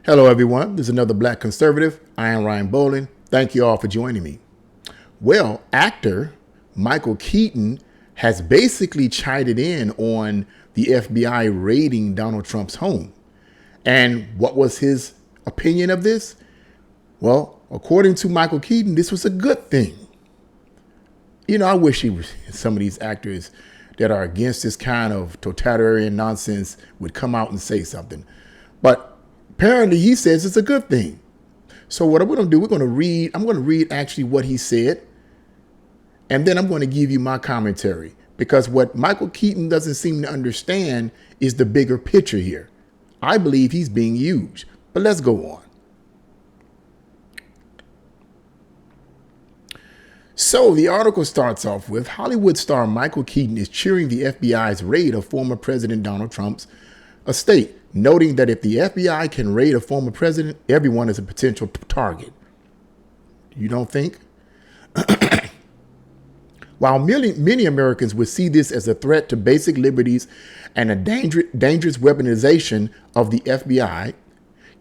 Hello, everyone. This is another Black Conservative. I am Ryan Bowling. Thank you all for joining me. Well, actor Michael Keaton has basically chided in on the FBI raiding Donald Trump's home. And what was his opinion of this? Well, according to Michael Keaton, this was a good thing. You know, I wish some of these actors that are against this kind of totalitarian nonsense would come out and say something. But apparently he says it's a good thing. So what we're going to do, I'm going to read actually what he said. And then I'm going to give you my commentary, because what Michael Keaton doesn't seem to understand is the bigger picture here. I believe he's being used, but let's go on. So the article starts off with Hollywood star Michael Keaton is cheering the FBI's raid of former President Donald Trump's estate, noting that if the FBI can raid a former president, everyone is a potential target. You don't think? While many Americans would see this as a threat to basic liberties and a dangerous weaponization of the FBI,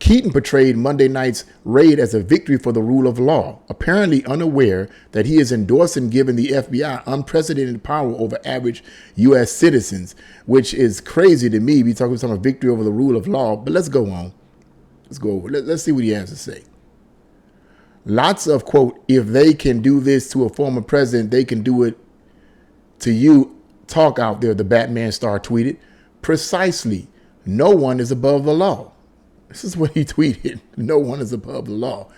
Keaton portrayed Monday night's raid as a victory for the rule of law, apparently unaware that he is endorsing giving the FBI unprecedented power over average U.S. citizens, which is crazy to me. We're talking about a victory over the rule of law, but let's go on. Let's go over. Let's see what he has to say. Lots of, quote, if they can do this to a former president, they can do it to you talk out there, the Batman star tweeted. Precisely. No one is above the law. This is what he tweeted. No one is above the law.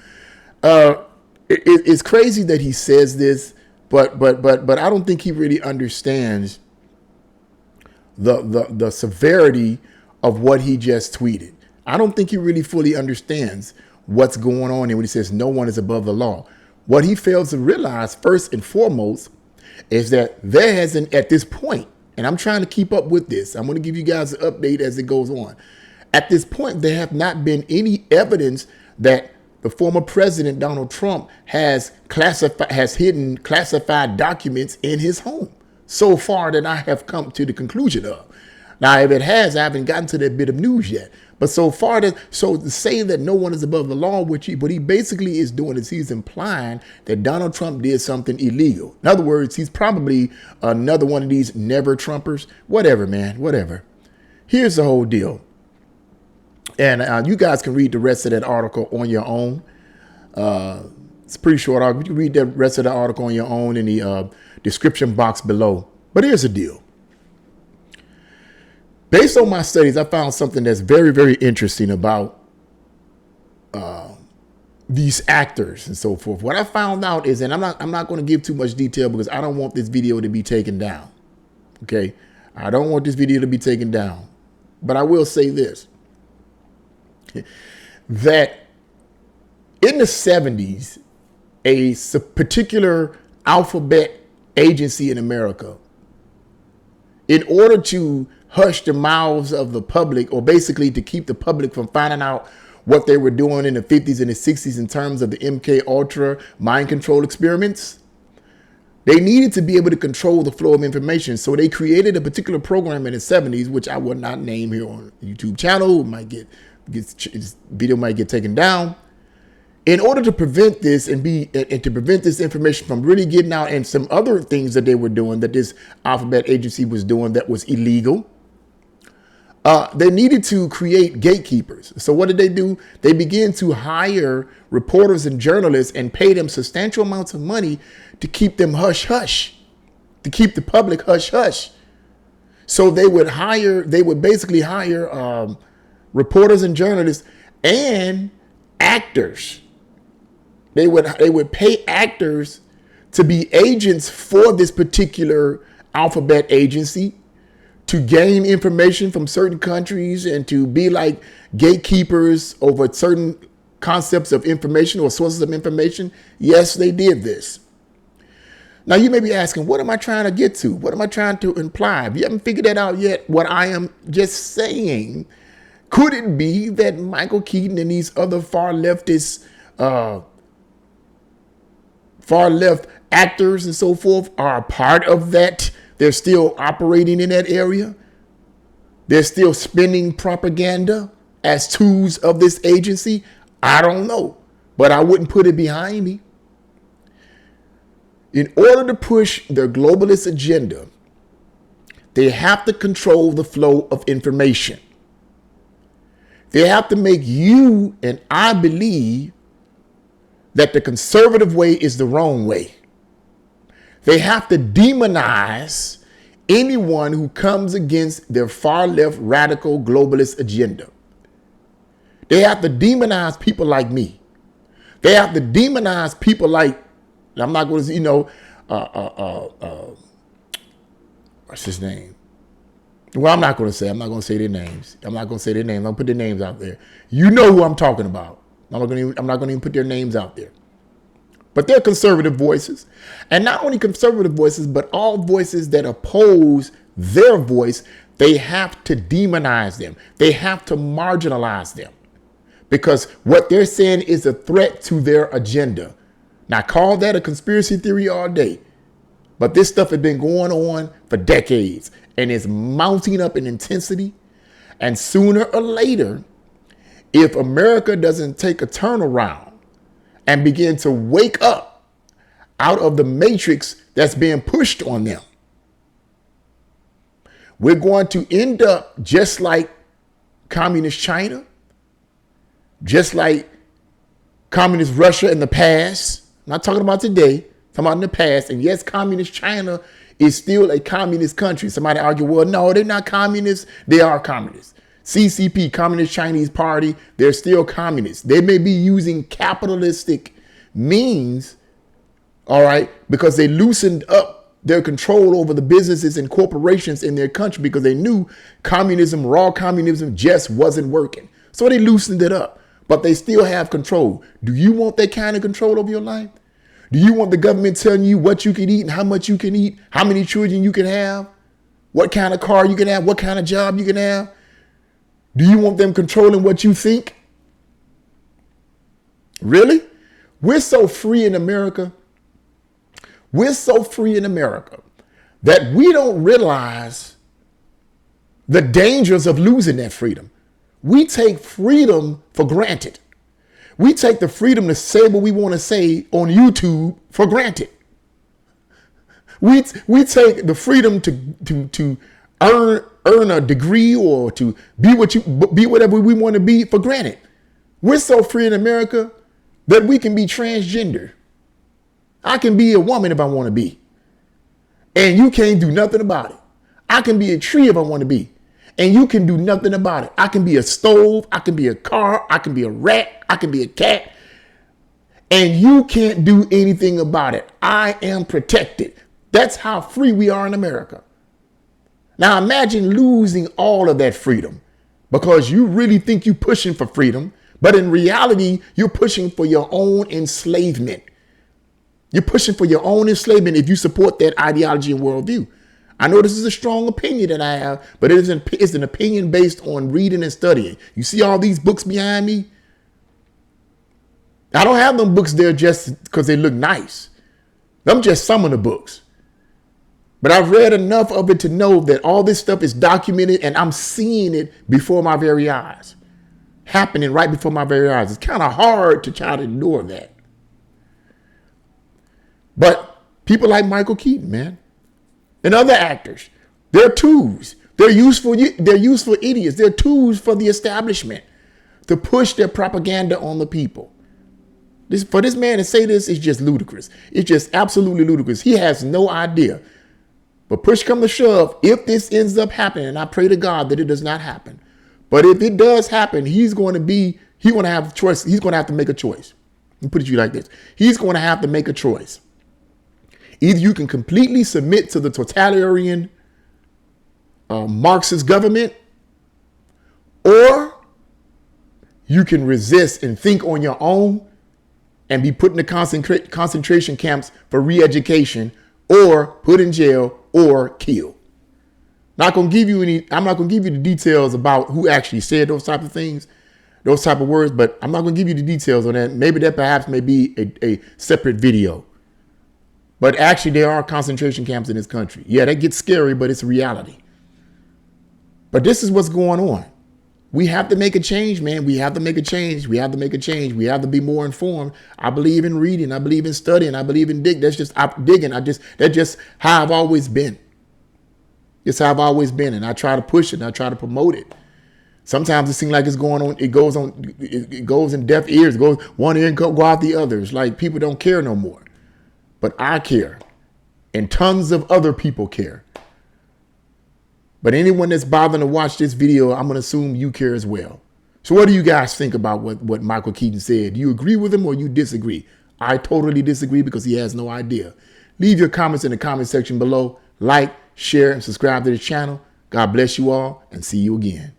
It's crazy that he says this, but I don't think he really understands the severity of what he just tweeted. I don't think he really fully understands what's going on here when he says no one is above the law. What he fails to realize, first and foremost, is that there hasn't, at this point, and I'm trying to keep up with this, I'm going to give you guys an update as it goes on. At this point, there have not been any evidence that the former president, Donald Trump, has hidden classified documents in his home, so far that I have come to the conclusion of. Now, if it has, I haven't gotten to that bit of news yet. But so far, so to say that no one is above the law, what he basically is doing is he's implying that Donald Trump did something illegal. In other words, he's probably another one of these never Trumpers. Whatever, man, whatever. Here's the whole deal. And you guys can read the rest of that article on your own. It's a pretty short article. You can read the rest of the article on your own in the description box below. But here's the deal. Based on my studies, I found something that's very, very interesting about these actors and so forth. What I found out is, and I'm not going to give too much detail because I don't want this video to be taken down. Okay, I don't want this video to be taken down, but I will say this: that in the 70s, a particular alphabet agency in America, in order to hush the mouths of the public, or basically to keep the public from finding out what they were doing in the 50s and the 60s in terms of the MK Ultra mind control experiments, they needed to be able to control the flow of information. So they created a particular program in the 70s, which I will not name here on the YouTube channel. This video might get taken down. In order to prevent this and to prevent this information from really getting out, and some other things that they were doing that this alphabet agency was doing that was illegal, they needed to create gatekeepers. So what did they do? They began to hire reporters and journalists and pay them substantial amounts of money to keep them hush hush, to keep the public hush hush. So they would basically hire reporters and journalists and actors. They would pay actors to be agents for this particular alphabet agency, to gain information from certain countries and to be like gatekeepers over certain concepts of information or sources of information. Yes, they did this. Now, you may be asking, what am I trying to get to? What am I trying to imply? If you haven't figured that out yet, what I am just saying, could it be that Michael Keaton and these other far left actors and so forth are a part of that? They're still operating in that area. They're still spinning propaganda as tools of this agency? I don't know, but I wouldn't put it behind me. In order to push their globalist agenda, they have to control the flow of information. They have to make you and I believe that the conservative way is the wrong way. They have to demonize anyone who comes against their far left radical globalist agenda. They have to demonize people like me. They have to demonize people like, I'm not going to, what's his name? Well, I'm not going to say their names. I'm not going to say their names. I'll put their names out there. You know who I'm talking about. I'm not going to even put their names out there. But they're conservative voices. And not only conservative voices, but all voices that oppose their voice, they have to demonize them. They have to marginalize them. Because what they're saying is a threat to their agenda. Now, call that a conspiracy theory all day. But this stuff has been going on for decades and is mounting up in intensity. And sooner or later, if America doesn't take a turnaround and begin to wake up out of the matrix that's being pushed on them, we're going to end up just like communist China, just like communist Russia in the past. I'm not talking about today, I'm talking about in the past. And yes, communist China is still a communist country. Somebody argue, well, no, they're not communists. They are communists. CCP, Communist Chinese Party, they're still communists. They may be using capitalistic means, all right, because they loosened up their control over the businesses and corporations in their country because they knew communism, raw communism, just wasn't working. So they loosened it up, but they still have control. Do you want that kind of control over your life? Do you want the government telling you what you can eat and how much you can eat, how many children you can have, what kind of car you can have, what kind of job you can have? Do you want them controlling what you think? Really? We're so free in America. We're so free in America that we don't realize the dangers of losing that freedom. We take freedom for granted. We take the freedom to say what we want to say on YouTube for granted. We take the freedom to earn a degree or to be whatever we want to be for granted. We're so free in America that we can be transgender. I can be a woman if I want to be. And you can't do nothing about it. I can be a tree if I want to be. And you can do nothing about it. I can be a stove. I can be a car. I can be a rat. I can be a cat. And you can't do anything about it. I am protected. That's how free we are in America. Now imagine losing all of that freedom because you really think you're pushing for freedom, but in reality, you're pushing for your own enslavement. You're pushing for your own enslavement if you support that ideology and worldview. I know this is a strong opinion that I have, but it's an opinion based on reading and studying. You see all these books behind me? I don't have them books there just because they look nice. Them just some of the books. But I've read enough of it to know that all this stuff is documented and I'm seeing it before my very eyes. Happening right before my very eyes. It's kind of hard to try to ignore that. But people like Michael Keaton, man, and other actors, they're tools. They're useful idiots. They're tools for the establishment to push their propaganda on the people. For this man to say this is just ludicrous. It's just absolutely ludicrous. He has no idea. But push come to shove, if this ends up happening, and I pray to God that it does not happen. But if it does happen, he's going to have a choice. He's going to have to make a choice. Let me put it to you like this. He's going to have to make a choice. Either you can completely submit to the totalitarian Marxist government, or you can resist and think on your own and be put in the concentration camps for re-education, or put in jail, or killed. I'm not going to give you the details about who actually said those type of things, those type of words, but I'm not going to give you the details on that. Maybe that perhaps may be a separate video. But actually, there are concentration camps in this country. Yeah, that gets scary, but it's reality. But this is what's going on. We have to make a change, man. We have to make a change. We have to make a change. We have to be more informed. I believe in reading. I believe in studying. I believe in digging. That's just how I've always been. It's how I've always been. And I try to push it and I try to promote it. Sometimes it seems like it's going on. It goes in deaf ears. It goes one ear and go out the other. It's like people don't care no more. But I care. And tons of other people care. But anyone that's bothering to watch this video, I'm going to assume you care as well. So what do you guys think about what Michael Keaton said? Do you agree with him or you disagree? I totally disagree because he has no idea. Leave your comments in the comment section below. Like, share, and subscribe to the channel. God bless you all and see you again.